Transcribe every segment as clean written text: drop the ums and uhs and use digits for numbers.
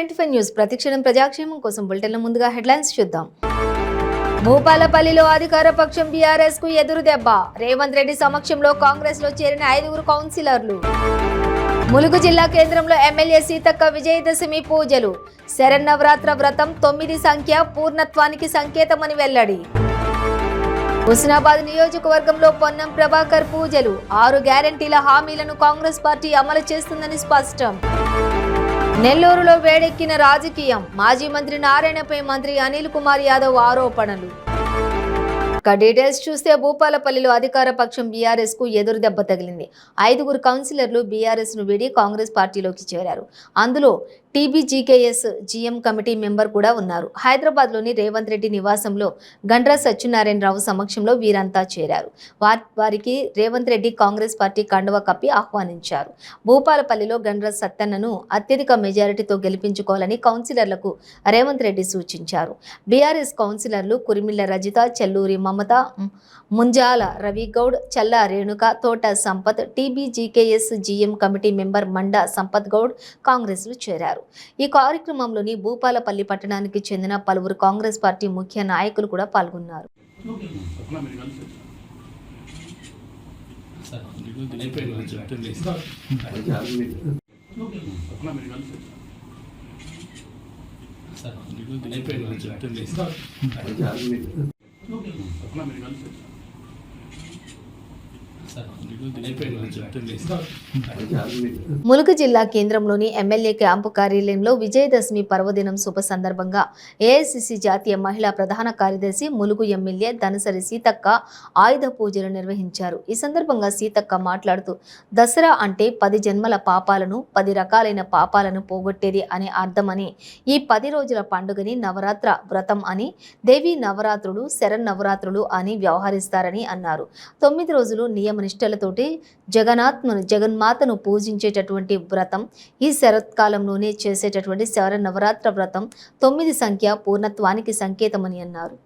టీవీ95 news ప్రతిక్షణం ప్రజాక్షేమం కోసం బులెటిన్ల ముందుగా హెడ్లైన్స్ చూద్దాం. భూపాలపల్లిలో అధికార పక్షం బీఆర్ఎస్ కు ఎదురు దెబ్బ. రేవంత్ రెడ్డి సమక్షంలో కాంగ్రెస్ లో చేరిన 5 కౌన్సిలర్లు. ములుగు జిల్లా కేంద్రంలో ఎమ్మెల్యే సీతక్క విజయదశమి పూజలు. శరన్నవరాత్ర వ్రతం 9 సంఖ్య పూర్ణత్వానికి సంకేతమని వెల్లడి. హుస్నాబాద్ నియోజకవర్గంలో పొన్నం ప్రభాకర్ పూజలు. 6 గ్యారంటీల హామీలను కాంగ్రెస్ పార్టీ అమలు చేస్తుందని స్పష్టం. నెల్లూరులో వేడెక్కిన రాజకీయం. మాజీ మంత్రి నారాయణపై మంత్రి అనిల్ కుమార్ యాదవ్ ఆరోపణలు. డీటెయిల్స్ చూస్తే భూపాలపల్లిలో అధికార పక్షం బీఆర్ఎస్ కు ఎదురు దెబ్బ తగిలింది. 5 కౌన్సిలర్లు బీఆర్ఎస్ ను వీడి కాంగ్రెస్ పార్టీలోకి చేరారు. అందులో టీబీజీకేఎస్ జీఎం కమిటీ మెంబర్ కూడా ఉన్నారు. హైదరాబాద్ లోని రేవంత్ రెడ్డి నివాసంలో గండ్ర సత్యనారాయణరావు సమక్షంలో వీరంతా చేరారు. వారికి రేవంత్ రెడ్డి కాంగ్రెస్ పార్టీ కండువ కప్పి ఆహ్వానించారు. భూపాలపల్లిలో గండ్ర సత్తన్నను అత్యధిక మెజారిటీతో గెలిపించుకోవాలని కౌన్సిలర్లకు రేవంత్ రెడ్డి సూచించారు. బీఆర్ఎస్ కౌన్సిలర్లు కురిమిళ్ల రజిత, చెల్లూరి మమత, ముంజాల రవిగౌడ్, చల్లా రేణుక, తోట Sampath, TBGKS GM committee member Manda Sampath Goud కాంగ్రెస్లో చేరారు. ఈ కార్యక్రమంలోని భూపాలపల్లి పట్టణానికి చెందిన పలువురు కాంగ్రెస్ పార్టీ ముఖ్య నాయకులు కూడా పాల్గొన్నారు. ములుగు జిల్లా కేంద్రంలోని ఎమ్మెల్యే క్యాంపు కార్యాలయంలో విజయదశమి పర్వదినం శుభ సందర్భంగా ఏఐసిసి జాతీయ మహిళా ప్రధాన కార్యదర్శి ములుగు ఎమ్మెల్యే ధనసరి సీతక్క ఆయుధ పూజలు నిర్వహించారు. ఈ సందర్భంగా సీతక్క మాట్లాడుతూ, దసరా అంటే 10 జన్మల పాపాలను 10 రకాలైన పాపాలను పోగొట్టేది అనే అర్థమని, ఈ 10 రోజుల పండుగని నవరాత్ర వ్రతం అని, దేవీ నవరాత్రులు శరన్నవరాత్రులు అని వ్యవహరిస్తారని అన్నారు. 9 రోజులు నియమనిష్టలతోటి జగన్మాతను పూజించేటటువంటి వ్రతం. ఈ శరత్కాలంలోనే చేసేటటువంటి శరన్నవరాత్ర వ్రతం 9 సంఖ్య పూర్ణత్వానికి సంకేతమని అన్నారు.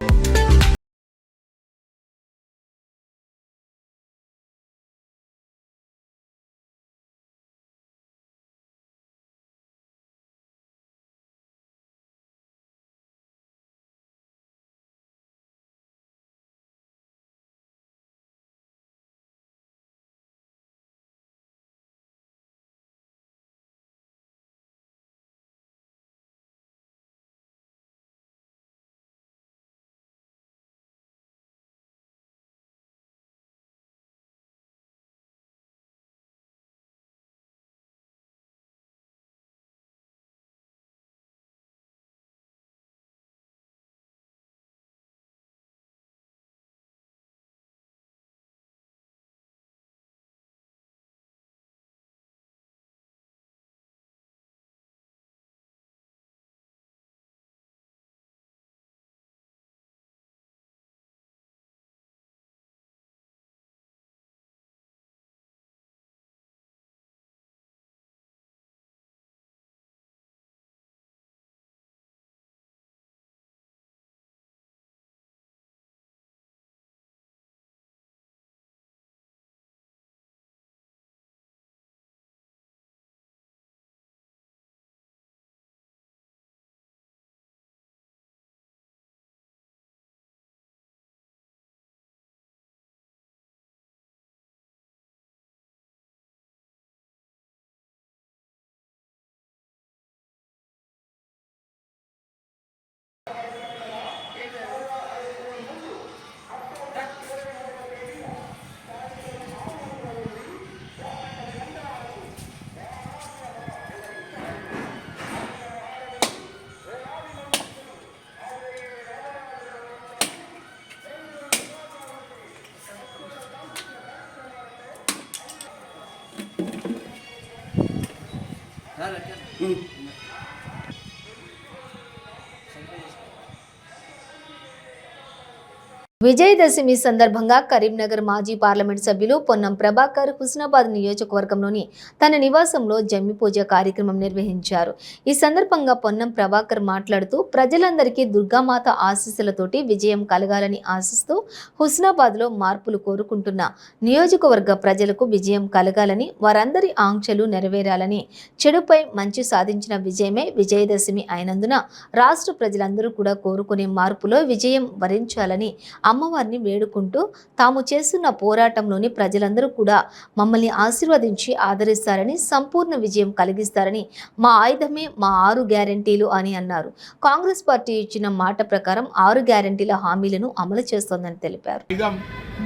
విజయదశమి సందర్భంగా కరీంనగర్ మాజీ పార్లమెంట్ సభ్యులు పొన్నం ప్రభాకర్ హుస్నాబాద్ నియోజకవర్గంలోని తన నివాసంలో జమ్మి పూజ కార్యక్రమం నిర్వహించారు. ఈ సందర్భంగా పొన్నం ప్రభాకర్ మాట్లాడుతూ ప్రజలందరికీ దుర్గామాత ఆశీస్సులతోటి విజయం కలగాలని ఆశిస్తూ హుస్నాబాద్లో మార్పులు కోరుకుంటున్న నియోజకవర్గ ప్రజలకు విజయం కలగాలని, వారందరి ఆంక్షలు నెరవేరాలని, చెడుపై మంచి సాధించిన విజయమే విజయదశమి అయినందున రాష్ట్ర ప్రజలందరూ కూడా కోరుకునే మార్పులో విజయం వరించాలని అమ్మవారిని వేడుకుంటూ తాము చేస్తున్న పోరాటంలోని ప్రజలందరూ కూడా మమ్మల్ని ఆశీర్వదించి ఆదరిస్తారని, సంపూర్ణ విజయం కలిగిస్తారని, మా ఆయుధమే మా 6 గ్యారెంటీలు అని అన్నారు. కాంగ్రెస్ పార్టీ ఇచ్చిన మాట ప్రకారం 6 గ్యారెంటీల హామీలను అమలు చేస్తోందని తెలిపారు.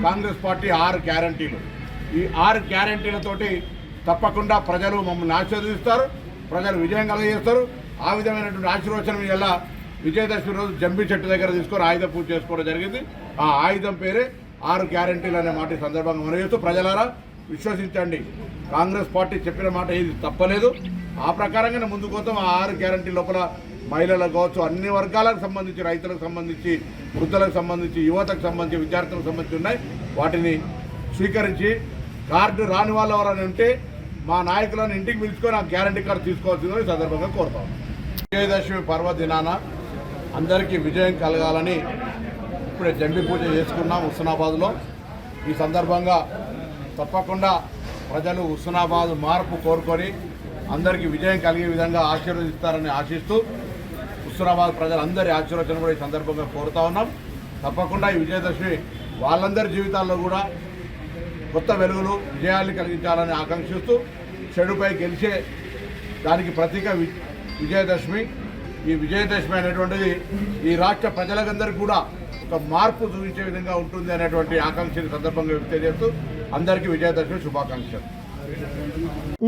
కాంగ్రెస్ పార్టీ 6 గ్యారెంటీలు, ఈ 6 గ్యారెంటీలతోటి తప్పకుండా ప్రజలు మమ్మల్ని ఆశీర్వదిస్తారు, ప్రజలు విజయం కలగజేస్తారు. ఆ విధమైనటువంటి ఆశీర్వచనం ఇలా విజయదశమి రోజు జంబి చెట్టు దగ్గర తీసుకొని ఆయుధ పూజ చేసుకోవడం జరిగింది. ఆ ఆయుధం పేరే 6 గ్యారెంటీలు అనే మాట ఈ సందర్భంగా మనం చేస్తూ ప్రజలారా విశ్వసించండి, కాంగ్రెస్ పార్టీ చెప్పిన మాట ఏది తప్పలేదు. ఆ ప్రకారంగానే ముందుకు పోతాం. ఆ 6 గ్యారెంటీ లోపల మహిళలకు కావచ్చు, అన్ని వర్గాలకు సంబంధించి, రైతులకు సంబంధించి, వృద్ధులకు సంబంధించి, యువతకు సంబంధించి, విద్యార్థులకు సంబంధించి ఉన్నాయి. వాటిని స్వీకరించి కార్డు రాని వాళ్ళు ఎవరైనా ఉంటే మా నాయకులను ఇంటికి పిలుచుకొని ఆ గ్యారెంటీ కార్డు తీసుకోవాల్సిందని ఈ సందర్భంగా కోరుతాం. విజయదశమి పర్వదినాన అందరికీ విజయం కలగాలని ఇప్పుడే జంబి పూజ చేసుకున్నాం హుస్నాబాద్లో. ఈ సందర్భంగా తప్పకుండా ప్రజలు హుస్నాబాద్ మార్పు కోరుకొని అందరికీ విజయం కలిగే విధంగా ఆశీర్వదిస్తారని ఆశిస్తూ హుస్నాబాద్ ప్రజలందరి ఆశీర్వచన కూడా ఈ సందర్భంగా కోరుతా ఉన్నాం. తప్పకుండా ఈ విజయదశమి వాళ్ళందరి జీవితాల్లో కూడా కొత్త వెలుగులు, విజయాన్ని కలిగించాలని ఆకాంక్షిస్తూ చెడుపై గెలిచే దానికి ప్రతీక విజయదశమి. ఈ విజయదశమి అనేటువంటిది ఈ రాష్ట్ర ప్రజలందరికీ కూడా ఒక మార్పు చూపించే విధంగా ఉంటుంది అనేటువంటి ఆకాంక్షని సందర్భంగా వ్యక్తం చేస్తూ అందరికీ విజయదశమి శుభాకాంక్షలు.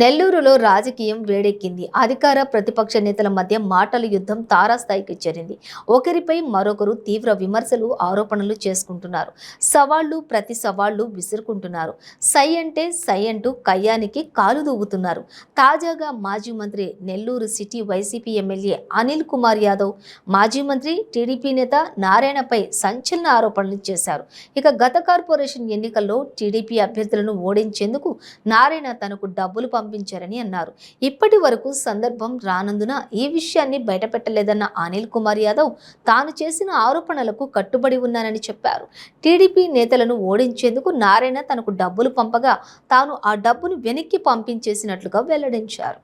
నెల్లూరులో రాజకీయం వేడెక్కింది. అధికార ప్రతిపక్ష నేతల మధ్య మాటల యుద్ధం తారాస్థాయికి చేరింది. ఒకరిపై మరొకరు తీవ్ర విమర్శలు, ఆరోపణలు చేసుకుంటున్నారు. సవాళ్లు ప్రతి సవాళ్లు విసురుకుంటున్నారు. సై అంటే సై అంటూ కయ్యానికి కాలు దూవుతున్నారు. తాజాగా మాజీ మంత్రి, Nellore city YCP MLA Anil Kumar Yadav మాజీ మంత్రి, టీడీపీ నేత నారాయణపై సంచలన ఆరోపణలు చేశారు. ఇక గత కార్పొరేషన్ ఎన్నికల్లో టీడీపీ అభ్యర్థులను ఓడించేందుకు నారాయణ తనకు డబ్బులు పంపించారని అన్నారు. ఇప్పటి వరకు సందర్భం రానందున ఈ విషయాన్ని బయటపెట్టలేదన్న అనిల్ కుమార్ యాదవ్ తాను చేసిన ఆరోపణలకు కట్టుబడి ఉన్నానని చెప్పారు. టీడీపీ నేతలను ఓడించేందుకు నారాయణ తనకు డబ్బులు పంపగా తాను ఆ డబ్బును వెనక్కి పంపించేసినట్లుగా వెల్లడించారు.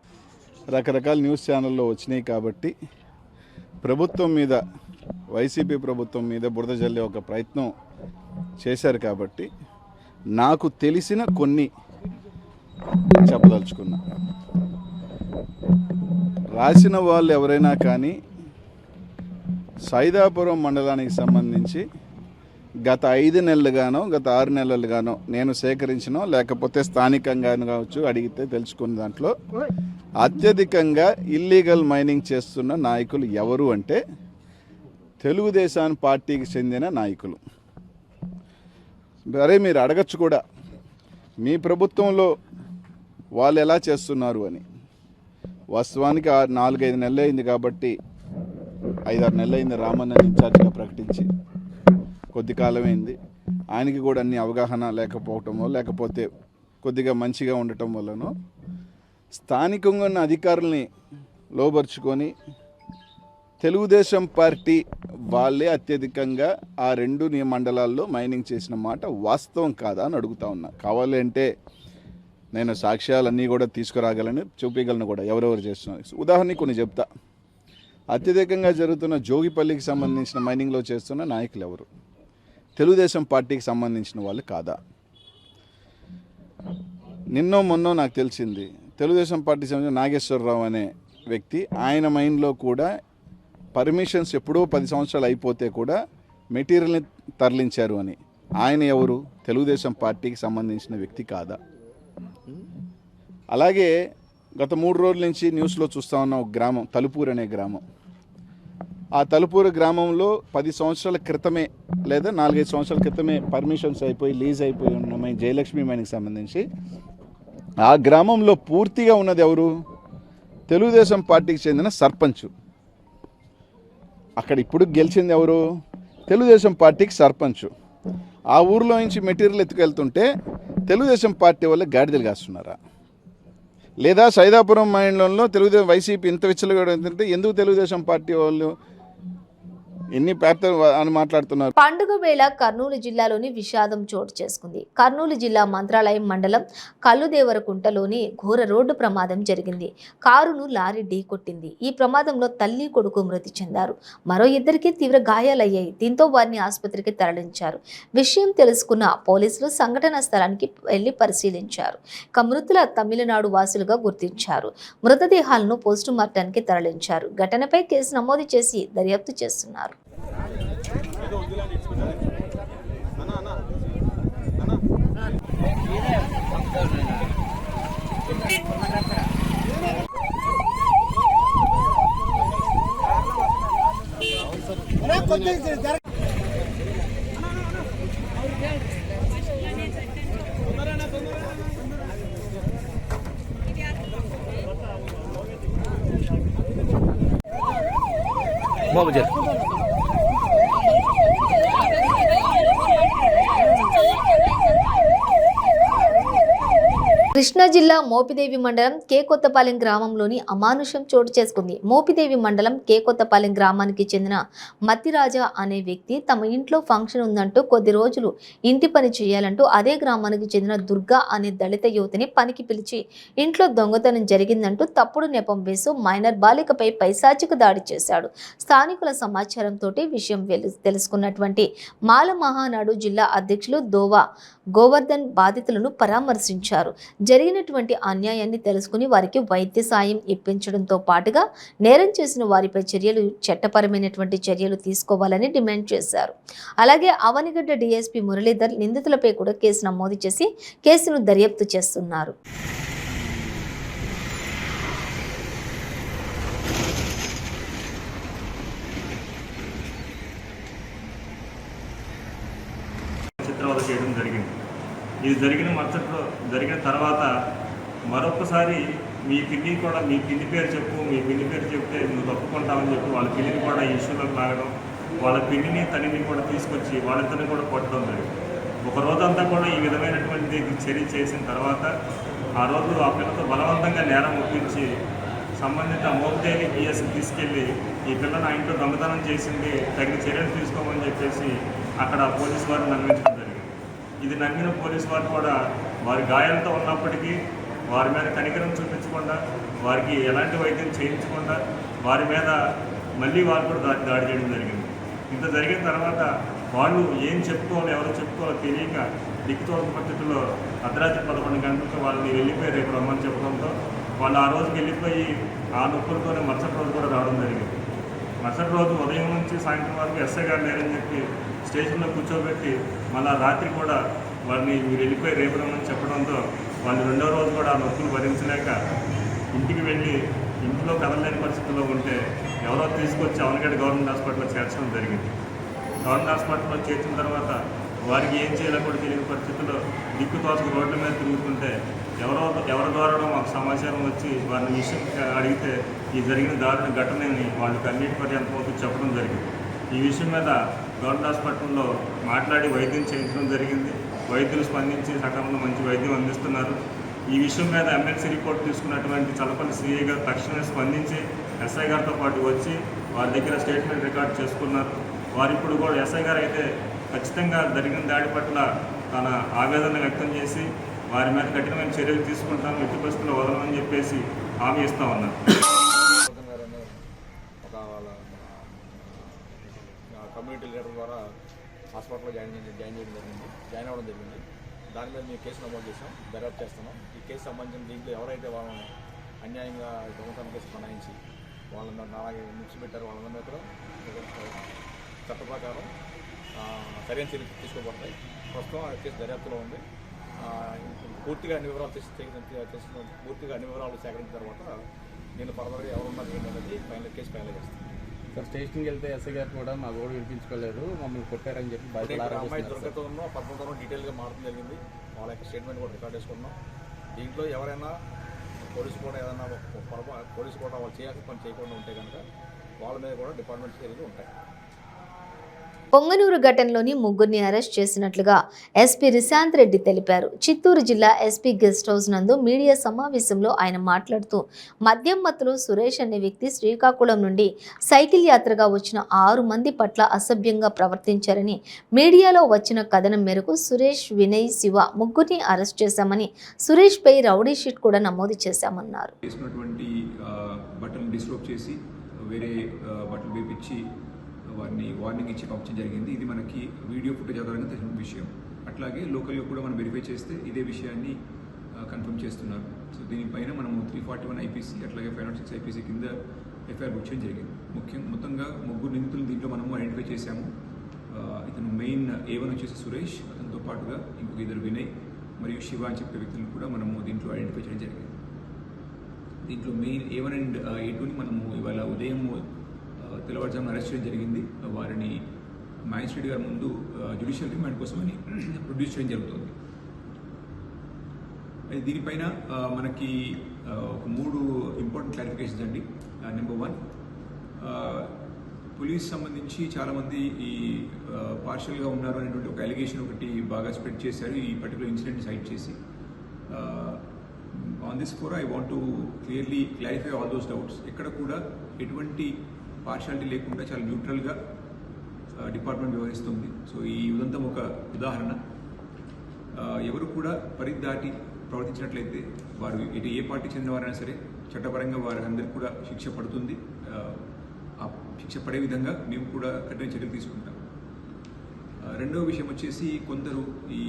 రకరకాల న్యూస్ ఛానల్లో వచ్చినాయి కాబట్టి ప్రభుత్వం మీద, వైసీపీ ప్రభుత్వం మీద బురద జల్లే ఒక ప్రయత్నం చేశారు. కాబట్టి నాకు తెలిసిన కొన్ని చెప్పదలుచుకున్నా. రాసిన వాళ్ళు ఎవరైనా కానీ సైదాపురం మండలానికి సంబంధించి గత 5 నెలలుగానో గత 6 నెలలుగానో నేను సేకరించినో లేకపోతే స్థానికంగానో కావచ్చు అడిగితే తెలుసుకున్న దాంట్లో అత్యధికంగా ఇల్లీగల్ మైనింగ్ చేస్తున్న నాయకులు ఎవరు అంటే తెలుగుదేశం పార్టీకి చెందిన నాయకులు. అరే మీరు అడగచ్చు కూడా, మీ ప్రభుత్వంలో వాళ్ళు ఎలా చేస్తున్నారు అని. వాస్తవానికి 4-5 నెలలు అయింది కాబట్టి, 5-6 నెలలు అయింది రామన్న ఇన్ఛార్జిగా ప్రకటించి. కొద్ది కాలమైంది. ఆయనకి కూడా అన్ని అవగాహన లేకపోవటమో లేకపోతే కొద్దిగా మంచిగా ఉండటం వల్లనో స్థానికంగా ఉన్న అధికారుల్ని లోబర్చుకొని తెలుగుదేశం పార్టీ వాళ్ళే అత్యధికంగా ఆ 2 మండలాల్లో మైనింగ్ చేసిన మాట వాస్తవం కాదా అని అడుగుతా ఉన్నా. కావాలి అంటే నేను సాక్ష్యాలన్నీ కూడా తీసుకురాగలను, చూపించగలను కూడా ఎవరెవరు చేస్తున్నారు. ఉదాహరణకి కొన్ని చెప్తా. అత్యధికంగా జరుగుతున్న జోగిపల్లికి సంబంధించిన మైనింగ్లో చేస్తున్న నాయకులు ఎవరు? తెలుగుదేశం పార్టీకి సంబంధించిన వాళ్ళు కాదా? నిన్నో మొన్నో నాకు తెలిసింది, తెలుగుదేశం పార్టీకి సంబంధించిన నాగేశ్వరరావు అనే వ్యక్తి, ఆయన మైండ్లో కూడా పర్మిషన్స్ ఎప్పుడో 10 సంవత్సరాలు అయిపోతే కూడా మెటీరియల్ని తరలించారు అని. ఆయన ఎవరు? తెలుగుదేశం పార్టీకి సంబంధించిన వ్యక్తి కాదా? అలాగే గత 3 రోజుల నుంచి న్యూస్లో చూస్తూ ఉన్న ఒక గ్రామం, తలుపూరు అనే గ్రామం. ఆ తలుపూరు గ్రామంలో 10 సంవత్సరాల క్రితమే లేదా 4-5 సంవత్సరాల క్రితమే పర్మిషన్స్ అయిపోయి లీజ్ అయిపోయి ఉన్న జయలక్ష్మి మైన్కి సంబంధించి ఆ గ్రామంలో పూర్తిగా ఉన్నది ఎవరు? తెలుగుదేశం పార్టీకి చెందిన సర్పంచ్. అక్కడ ఇప్పుడు గెలిచింది ఎవరు? తెలుగుదేశం పార్టీకి సర్పంచ్. ఆ ఊరిలో నుంచి మెటీరియల్ ఎత్తుకెళ్తుంటే తెలుగుదేశం పార్టీ వాళ్ళు గాడిదలు కాస్తున్నారా? లేదా సైదాపురం మైండ్లో తెలుగుదేశం వైసీపీ ఇంత విచ్చలుగా ఎందుకు తెలుగుదేశం పార్టీ వాళ్ళు ఎన్ని పేర్తలు అని మాట్లాడుతున్నారు? పండుగ వేళ కర్నూలు జిల్లాలోని విషాదం చోటు చేసుకుంది. కర్నూలు జిల్లా మంత్రాలయం మండలం కల్లుదేవరకుంటలోని ఘోర రోడ్డు ప్రమాదం జరిగింది. కారును లారీ ఢీకొట్టింది. ఈ ప్రమాదంలో తల్లి కొడుకు మృతి చెందారు. మరో ఇద్దరికి తీవ్ర గాయాలయ్యాయి. దీంతో వారిని ఆసుపత్రికి తరలించారు. విషయం తెలుసుకున్న పోలీసులు సంఘటనా స్థలానికి వెళ్లి పరిశీలించారు. మృతుల తమిళనాడు వాసులుగా గుర్తించారు. మృతదేహాలను పోస్టుమార్టానికి తరలించారు. ఘటనపై కేసు నమోదు చేసి దర్యాప్తు చేస్తున్నారు. కృష్ణా జిల్లా మోపిదేవి మండలం కే కొత్తపాలెం గ్రామంలోని అమానుషం చోటు చేసుకుంది. మోపిదేవి మండలం కే కొత్తపాలెం గ్రామానికి చెందిన మత్తిరాజా అనే వ్యక్తి తమ ఇంట్లో ఫంక్షన్ ఉందంటూ కొద్ది రోజులు ఇంటి పని చేయాలంటూ అదే గ్రామానికి చెందిన దుర్గా అనే దళిత యువతిని పనికి పిలిచి ఇంట్లో దొంగతనం జరిగిందంటూ తప్పుడు నెపం వేసు మైనర్ బాలికపై పైశాచిక దాడి చేశాడు. స్థానికుల సమాచారంతో విషయం తెలుసుకున్నటువంటి మాల మహానాడు జిల్లా అధ్యక్షులు దోవా గోవర్ధన్ బాధితులను పరామర్శించారు. జరిగినటువంటి అన్యాయాన్ని తెలుసుకుని వారికి వైద్య సాయం ఇప్పించడంతో పాటుగా నేరం చేసిన వారిపై చట్టపరమైనటువంటి చర్యలు తీసుకోవాలని డిమాండ్ చేశారు. అలాగే అవనిగడ్డ డీఎస్పీ మురళీధర్ నిందితులపై కూడా కేసు నమోదు చేసి కేసును దర్యాప్తు చేస్తున్నారు. చేయడం జరిగింది. ఇది జరిగిన తర్వాత మరొకసారి మీ పిన్ని పేరు చెప్తే నువ్వు తప్పుకుంటావని చెప్పి వాళ్ళ పిన్నిని కూడా ఈ ఇష్యూలోకి లాగడం, వాళ్ళ పిన్నిని తల్లిని కూడా తీసుకొచ్చి వాళ్ళిద్దరిని కూడా కొట్టడం జరిగింది. ఒక రోజంతా కూడా ఈ విధమైనటువంటి చర్య చేసిన తర్వాత ఆ రోజు ఆ పిల్లతో బలవంతంగా నేరం ఒప్పించి సంబంధిత మోపిదేవి పిఎస్కి తీసుకెళ్ళి ఈ పిల్ల నా ఇంట్లో దొంగతనం చేసింది, తగిన చర్యలు తీసుకోమని చెప్పేసి అక్కడ పోలీసు వారిని నమ్మించడం జరిగింది. ఇది నమ్మిన పోలీసు వారు కూడా వారి గాయాలతో ఉన్నప్పటికీ వారి మీద కనికరం చూపించకుండా, వారికి ఎలాంటి వైద్యం చేయించకుండా వారి మీద మళ్ళీ వారు కూడా దాడి చేయడం జరిగింది. ఇంత జరిగిన తర్వాత వాళ్ళు ఏం చెప్పుకోవాలో ఎవరు చెప్పుకోవాలో తెలియక దిక్కుతోట పద్ధతిలో అర్ధరాత్రి 11 గంటలకు వాళ్ళని వెళ్ళిపోయి రేపు రమ్మని చెప్పడంతో వాళ్ళు ఆ రోజుకి వెళ్ళిపోయి ఆ నొప్పులతోనే మరుసటి రోజు కూడా రావడం జరిగింది. మరుసటి రోజు ఉదయం నుంచి సాయంత్రం వరకు ఎస్ఐ గారు లేరని చెప్పి స్టేషన్లో కూర్చోబెట్టి మళ్ళీ రాత్రి కూడా వారిని మీరు వెళ్ళిపోయి రేపు రమ్మని చెప్పడంతో వాళ్ళు రెండో రోజు కూడా ఆ నొప్పులు భరించలేక ఇంటికి వెళ్ళి ఇంట్లో కదలలేని పరిస్థితుల్లో ఉంటే ఎవరో తీసుకొచ్చి అవనిగడ్డ గవర్నమెంట్ హాస్పిటల్లో చేర్చడం జరిగింది. గవర్నమెంట్ హాస్పిటల్లో చేర్చిన తర్వాత వారికి ఏం చేయాలో కూడా తెలియని పరిస్థితుల్లో దిక్కుతోచకు రోడ్ల మీద తిరుగుతుంటే ఎవరి ద్వారా మాకు సమాచారం వచ్చి వారిని విషయం అడిగితే ఈ జరిగిన దారుణ ఘటనని వాళ్ళకి అన్నిటి పర్యంతం చెప్పడం జరిగింది. ఈ విషయం మీద గవర్నమెంట్ హాస్పిటల్లో మాట్లాడి వైద్యం చేయించడం జరిగింది. వైద్యులు స్పందించి సకాలంలో మంచి వైద్యం అందిస్తున్నారు. ఈ విషయం మీద ఎమ్మెల్సీ రిపోర్ట్ తీసుకున్నటువంటి చలపల్లి సిఐ గారు తక్షణమే స్పందించి ఎస్ఐ గారితో పాటు వచ్చి వారి దగ్గర స్టేట్మెంట్ రికార్డ్ చేసుకున్నారు. వారు ఇప్పుడు కూడా ఎస్ఐ గారు అయితే ఖచ్చితంగా జరిగిన దాడి పట్ల తన ఆవేదన వ్యక్తం చేసి వారి మీద కఠినమైన చర్యలు తీసుకుంటాను, ఎట్టి పరిస్థితుల్లో వదలమని చెప్పేసి హామీ ఇస్తా ఉన్నారు. కమ్యూనిటీ లీడర్ ద్వారా హాస్పిటల్లో జాయిన్ అవ్వడం జరిగింది. దాని మీద మేము కేసు నమోదు చేసాం, దర్యాప్తు చేస్తున్నాం. ఈ కేసు సంబంధించిన దీంట్లో ఎవరైతే వాళ్ళని అన్యాయంగా దొంగతనం కేసు బనాయించి వాళ్ళని అలాగే నిలిచిపెట్టారో వాళ్ళందరూ కూడా చట్ట ప్రకారం సరైన చర్యలు తీసుకోబడతాయి. ప్రస్తుతం ఆ కేసు దర్యాప్తులో ఉంది. పూర్తిగా అన్ని వివరాలు పూర్తిగా అన్ని వివరాలు సేకరించిన తర్వాత నేను ఫర్దర్గా ఎవరున్నారు ఏంటనేది కేసు ఫైనల్ చేస్తాను. సార్ స్టేషన్కి వెళ్తే ఎస్ఐ గారు కూడా మా గోడు వినిపించుకోలేదు, మమ్మల్ని కొట్టారని చెప్పి అమ్మాయి దొరకతోనో పద్ధతిలో డీటెయిల్గా మారడం జరిగింది. వాళ్ళ యొక్క స్టేట్మెంట్ కూడా రికార్డ్ చేసుకున్నాం. దీంట్లో ఎవరైనా పోలీసు కూడా ఏదైనా పోలీసు కూడా వాళ్ళు చేయాల్సిన పని చేయకుండా ఉంటే కనుక వాళ్ళ మీద కూడా డిపార్ట్మెంట్ చర్యలు ఉంటాయి. పొంగనూరు ఘటనలోని ముగ్గురిని అరెస్ట్ చేసినట్లుగా ఎస్పీ రిశాంత్ రెడ్డి తెలిపారు. చిత్తూరు జిల్లా ఎస్పీ గెస్ట్ హౌస్ నందు మీడియా సమావేశంలో ఆయన మాట్లాడుతూ మద్యం మత్తులో సురేష్ అనే వ్యక్తి శ్రీకాకుళం నుండి సైకిల్ యాత్రగా వచ్చిన 6 మంది పట్ల అసభ్యంగా ప్రవర్తించారని, మీడియాలో వచ్చిన కథనం మేరకు సురేష్, వినయ్, శివ ముగ్గురిని అరెస్ట్ చేశామని, సురేష్ పై రౌడీ షీట్ కూడా నమోదు చేశామన్నారు. బట్టలు డిస్లోప్ చేసి వేరే బట్టలు వేపించి వారిని వార్నింగ్ ఇచ్చి పంపించడం జరిగింది. ఇది మనకి వీడియో ఫుటేజ్ ఆధారంగా తెలిసిన విషయం. అట్లాగే లోకల్గా కూడా మనం వెరిఫై చేస్తే ఇదే విషయాన్ని కన్ఫర్మ్ చేస్తున్నారు. సో దీనిపైన మనము 341 ఐపీసీ అట్లాగే 506 ఐపీసీ కింద ఎఫ్ఐఆర్ బుక్ చేయడం జరిగింది. మొత్తంగా ముగ్గురు నిందితులు దీంట్లో మనము ఐడెంటిఫై చేశాము. ఇతను మెయిన్ A1 వచ్చేసి సురేష్, అతనితో పాటుగా ఇంకొక 2 వినయ్ మరియు శివ అని చెప్పే వ్యక్తులను కూడా మనము దీంట్లో ఐడెంటిఫై చేయడం జరిగింది. దీంట్లో మెయిన్ A1 అండ్ A2ని మనము ఇవాళ ఉదయం తెల్లవారుజామున అరెస్ట్ చేయడం జరిగింది. వారిని మ్యాజిస్ట్రేట్ గారి ముందు జ్యుడిషియల్ రిమాండ్ కోసమని ప్రొడ్యూస్ చేయడం జరుగుతుంది. దీనిపైన మనకి ఒక 3 ఇంపార్టెంట్ క్లారిఫికేషన్స్ అండి. నెంబర్ 1, పోలీస్ సంబంధించి చాలామంది ఈ పార్షియల్గా ఉన్నారు అనేటువంటి ఒక అలిగేషన్ ఒకటి బాగా స్ప్రెడ్ చేశారు ఈ పర్టికులర్ ఇన్సిడెంట్ని సైట్ చేసి. On this score I want to clearly clarify all those doubts. ఎక్కడ కూడా ఎటువంటి పార్షాలిటీ లేకుండా చాలా న్యూట్రల్గా డిపార్ట్మెంట్ వ్యవహరిస్తుంది. సో ఈ ఉదంతం ఒక ఉదాహరణ. ఎవరు కూడా పరిధి దాటి ప్రవర్తించినట్లయితే వారు ఇటు ఏ పార్టీ చెందినవారైనా సరే చట్టపరంగా వారందరికీ కూడా శిక్ష పడుతుంది. ఆ శిక్ష పడే విధంగా మేము కూడా కఠిన చర్యలు తీసుకుంటాం. రెండవ విషయం వచ్చేసి కొందరు ఈ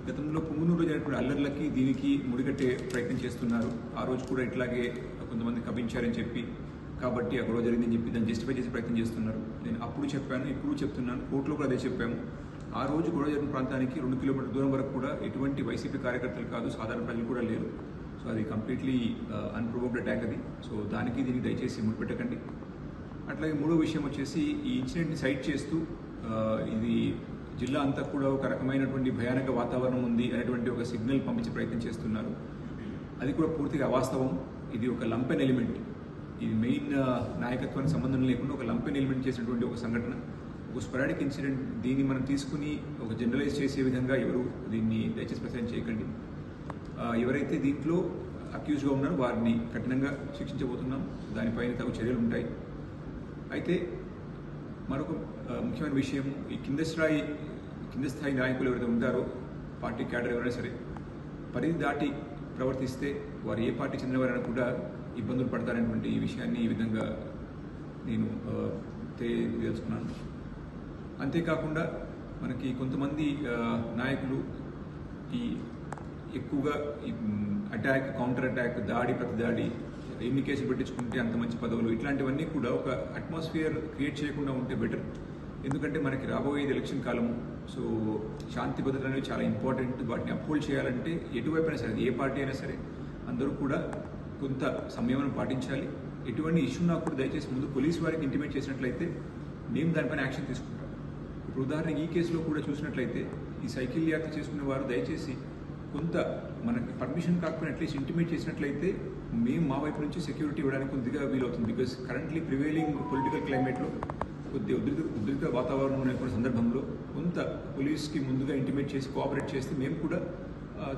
గతంలో పొంగునూరులో జరిగినటువంటి అల్లర్లకి దీనికి ముడిగట్టే ప్రయత్నం చేస్తున్నారు. ఆ రోజు కూడా ఇట్లాగే కొంతమంది కవ్వించారని చెప్పి కాబట్టి ఆ గొడవ జరిగిందని చెప్పి దాన్ని జస్టిఫై చేసే ప్రయత్నం చేస్తున్నారు. నేను అప్పుడు చెప్పాను, ఇప్పుడు చెప్తున్నాను, కోర్టులో కూడా అదే చెప్పాము. ఆ రోజు గొడవ జరిగిన ప్రాంతానికి 2 కిలోమీటర్ల దూరం వరకు కూడా ఎటువంటి వైసీపీ కార్యకర్తలు కాదు, సాధారణ ప్రజలు కూడా లేరు. సో అది కంప్లీట్లీ అన్ప్రూవ్డ్ అటాక్ అది. సో దానికి దీనికి దయచేసి ముడిపెట్టకండి. అట్లాగే మూడో విషయం వచ్చేసి ఈ ఇన్సిడెంట్ని సైట్ చేస్తూ ఇది జిల్లా అంతా కూడా ఒక రకమైనటువంటి భయానక వాతావరణం ఉంది అనేటువంటి ఒక సిగ్నల్ పంపించే ప్రయత్నం చేస్తున్నారు. అది కూడా పూర్తిగా అవాస్తవం. ఇది ఒక లంపెన్ ఎలిమెంట్. ఇది మెయిన్ నాయకత్వానికి సంబంధం లేకుండా ఒక లంపెన్ ఎలిమెంట్ చేసినటువంటి ఒక సంఘటన, ఒక స్పొరాడిక్ ఇన్సిడెంట్. దీన్ని మనం తీసుకుని ఒక జనరలైజ్ చేసే విధంగా ఎవరు దీన్ని దయచేసి ప్రచారం చేయకండి. ఎవరైతే దీంట్లో అక్యూజ్గా ఉన్నారో వారిని కఠినంగా శిక్షించబోతున్నాం. దానిపైన తగు చర్యలు ఉంటాయి. అయితే మరొక ముఖ్యమైన విషయం, ఈ కింద స్థాయి నాయకులు ఎవరైతే ఉంటారో, పార్టీ క్యాడర్ ఎవరైనా సరే పరిధి దాటి ప్రవర్తిస్తే వారు ఏ పార్టీ చెందినవారైనా కూడా ఇబ్బందులు పడతారనేటువంటి ఈ విషయాన్ని ఈ విధంగా నేను తెలుసుకున్నాను. అంతేకాకుండా మనకి కొంతమంది నాయకులు ఈ ఎక్కువగా అటాక్, కౌంటర్ అటాక్, దాడి, ప్రతిదాడి, ఎన్ని కేసులు పెట్టించుకుంటే అంత మంచి పదవులు, ఇట్లాంటివన్నీ కూడా ఒక అట్మాస్ఫియర్ క్రియేట్ చేయకుండా ఉంటే బెటర్. ఎందుకంటే మనకి రాబోయేది ఎలక్షన్ కాలము. సో శాంతి భద్రత అనేవి చాలా ఇంపార్టెంట్. వాటిని అప్హోల్డ్ చేయాలంటే ఎటువైపు అయినా సరే, ఏ పార్టీ అయినా సరే, అందరూ కూడా కొంత సంయమనం పాటించాలి. ఎటువంటి ఇష్యూ నాకు కూడా దయచేసి ముందు పోలీసు వారికి ఇంటిమేట్ చేసినట్లయితే మేము దానిపైన యాక్షన్ తీసుకుంటాం. ఇప్పుడు ఉదాహరణకి ఈ కేసులో కూడా చూసినట్లయితే ఈ సైకిల్ యాత్ర చేసుకునే వారు దయచేసి కొంత మనకి పర్మిషన్ కాకపోయినా అట్లీస్ట్ ఇంటిమేట్ చేసినట్లయితే మేము మా వైపు నుంచి సెక్యూరిటీ ఇవ్వడానికి కొద్దిగా వీలవుతుంది. బికాస్ కరెంట్లీ ప్రివైలింగ్ పొలిటికల్ క్లైమేట్లో కొద్దిగా ఉద్రిక్త వాతావరణం ఉన్న సందర్భంలో కొంత పోలీస్కి ముందుగా ఇంటిమేట్ చేసి కోఆపరేట్ చేస్తే మేము కూడా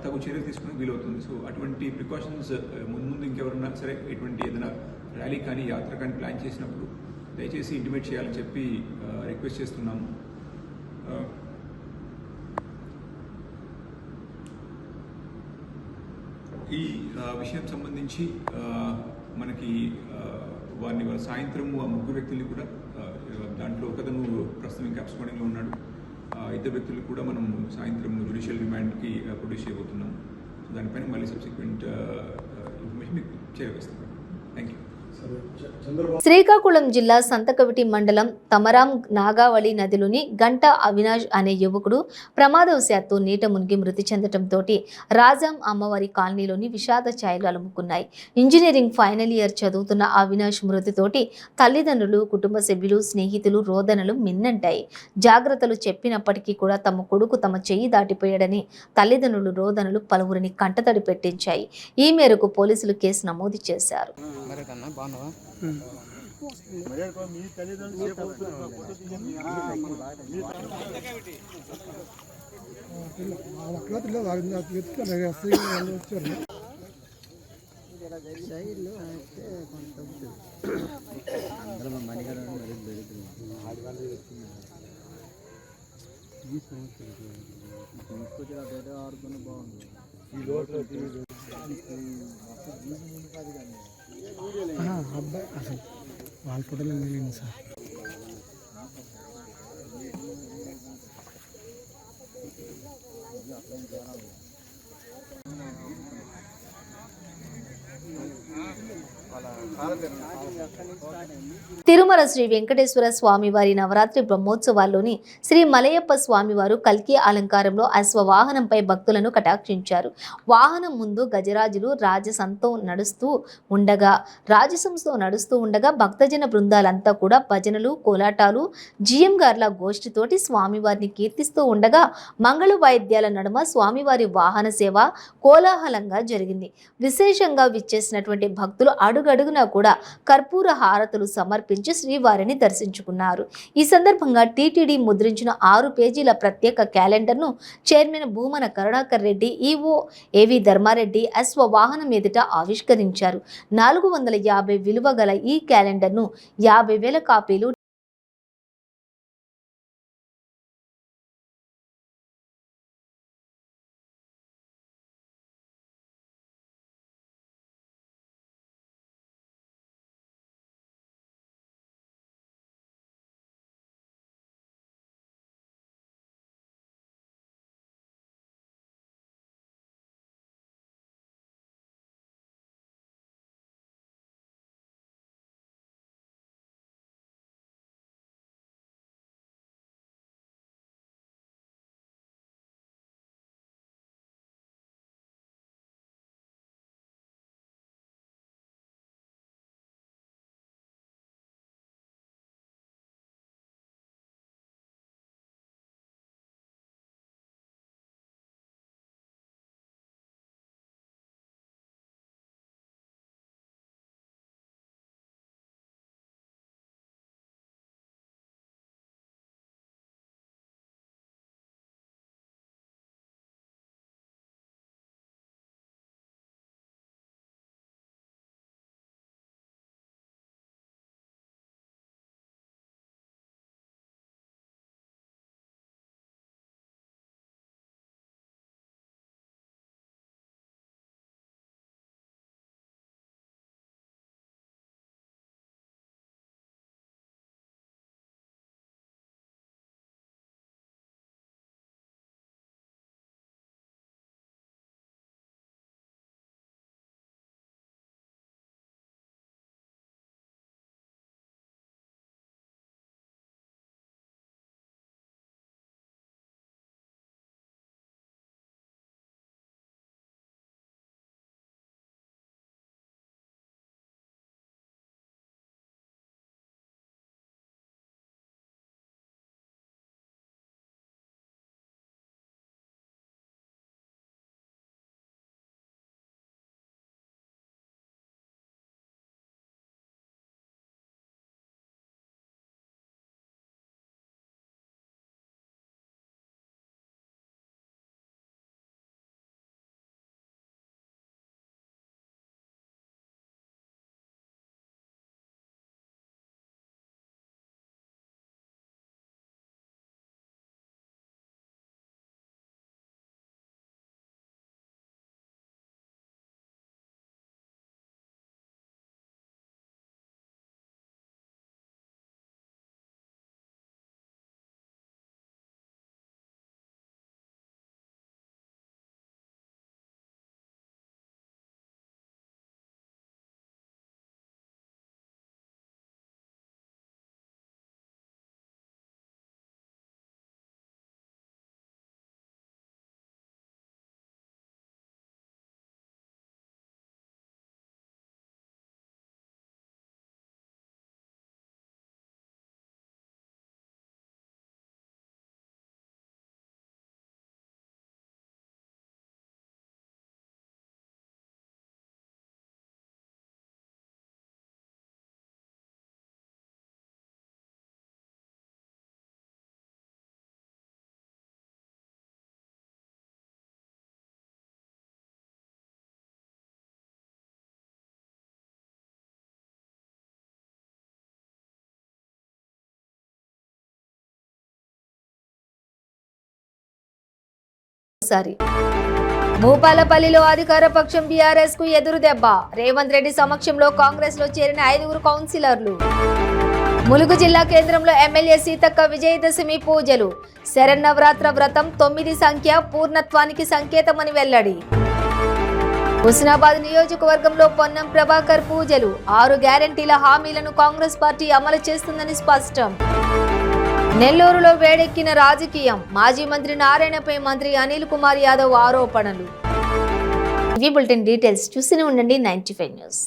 తగు చర్యలు తీసుకునే వీలవుతుంది. సో అటువంటి ప్రికాషన్స్ ముందు ఇంకెవరన్నా సరే ఎటువంటి ఏదైనా ర్యాలీ కానీ యాత్ర కానీ ప్లాన్ చేసినప్పుడు దయచేసి ఇంటిమేట్ చేయాలని చెప్పి రిక్వెస్ట్ చేస్తున్నాము. ఈ విషయం సంబంధించి మనకి వారిని సాయంత్రం ఆ 3 వ్యక్తుల్ని కూడా దాంట్లో ఒకతను ప్రస్తుతం ఇంకా అబ్స్కాండింగ్లో ఉన్నాడు. 2 వ్యక్తులు కూడా మనం సాయంత్రం జ్యుడిషియల్ రిమాండ్కి ప్రొడ్యూస్ చేయబోతున్నాం. సో దానిపైన మళ్ళీ సబ్సిక్వెంట్ ఇన్ఫర్మేషన్ మీకు చేరవేస్తాం. Thank you. శ్రీకాకుళం జిల్లా సంతకవిటి మండలం తమరాం నాగావళి నదిలోని గంట అవినాష్ అనే యువకుడు ప్రమాదవశాత్తు నీట మునిగి మృతి చెందటంతో రాజాం అమ్మవారి కాలనీలోని విషాద ఛాయలు అలుముకున్నాయి. ఇంజనీరింగ్ ఫైనల్ ఇయర్ చదువుతున్న అవినాష్ మృతితోటి తల్లిదండ్రులు, కుటుంబ సభ్యులు, స్నేహితులు రోదనలు మిన్నంటాయి. జాగ్రత్తలు చెప్పినప్పటికీ కూడా తమ కొడుకు తమ చెయ్యి దాటిపోయాడని తల్లిదండ్రులు రోదనలు పలువురిని కంటతడి పెట్టించాయి. ఈ మేరకు పోలీసులు కేసు నమోదు చేశారు. అబ్బాయి అసలు వాళ్ళ ఫోటోలో మిగిలింది సార్. తిరుమల శ్రీ వెంకటేశ్వర స్వామివారి నవరాత్రి బ్రహ్మోత్సవాల్లోని శ్రీ మలయప్ప స్వామివారు కల్కి అలంకారంలో అశ్వవాహనంపై భక్తులను కటాక్షించారు. వాహనం ముందు గజరాజులు రాజసంతో నడుస్తూ ఉండగా భక్తజన బృందాలంతా కూడా భజనలు, కోలాటాలు, జిఎంగార్ల గోష్ఠితోటి స్వామివారిని కీర్తిస్తూ ఉండగా మంగళ వాయిద్యాల నడుమ స్వామివారి వాహన సేవ కోలాహలంగా జరిగింది. విశేషంగా విచ్చేసినటువంటి భక్తులు అడుగడుగునా కూడా కర్పూర హారతులు సమర్పించి శ్రీవారిని దర్శించుకున్నారు. ఈ సందర్భంగా టీటీడీ ముద్రించిన 6 పేజీల ప్రత్యేక క్యాలెండర్ను chairman Bhumana Karunakar Reddy, EO AV Dharmareddy అశ్వవాహనం ఎదుట ఆవిష్కరించారు. 450 విలువ గల ఈ క్యాలెండర్ను 50,000 కాపీలు సారి భూపాలపల్లిలో అధికార పక్షం బీఆర్ఎస్ కు ఎదురు దెబ్బ. రేవంత్ రెడ్డి సమక్షంలో కాంగ్రెస్ లో చేరిన 5 కౌన్సిలర్లు. ములుగు జిల్లా కేంద్రంలో ఎమ్మెల్యే సీతక్క విజయదశమి పూజలు. శరన్నవరాత్ర వ్రతం 9 సంఖ్య పూర్ణత్వానికి సంకేతమని వెల్లడి. హుస్నాబాద్ నియోజకవర్గంలో పొన్నం ప్రభాకర్ పూజలు. 6 గ్యారంటీల హామీలను కాంగ్రెస్ పార్టీ అమలు చేస్తుందని స్పష్టం. నెల్లూరులో వేడెక్కిన రాజకీయం. మాజీ మంత్రి నారాయణపై మంత్రి అనిల్ కుమార్ యాదవ్ ఆరోపణలు. ఇవి బులెటిన్ డీటెయిల్స్. చూస్తూనే ఉండండి 95 న్యూస్.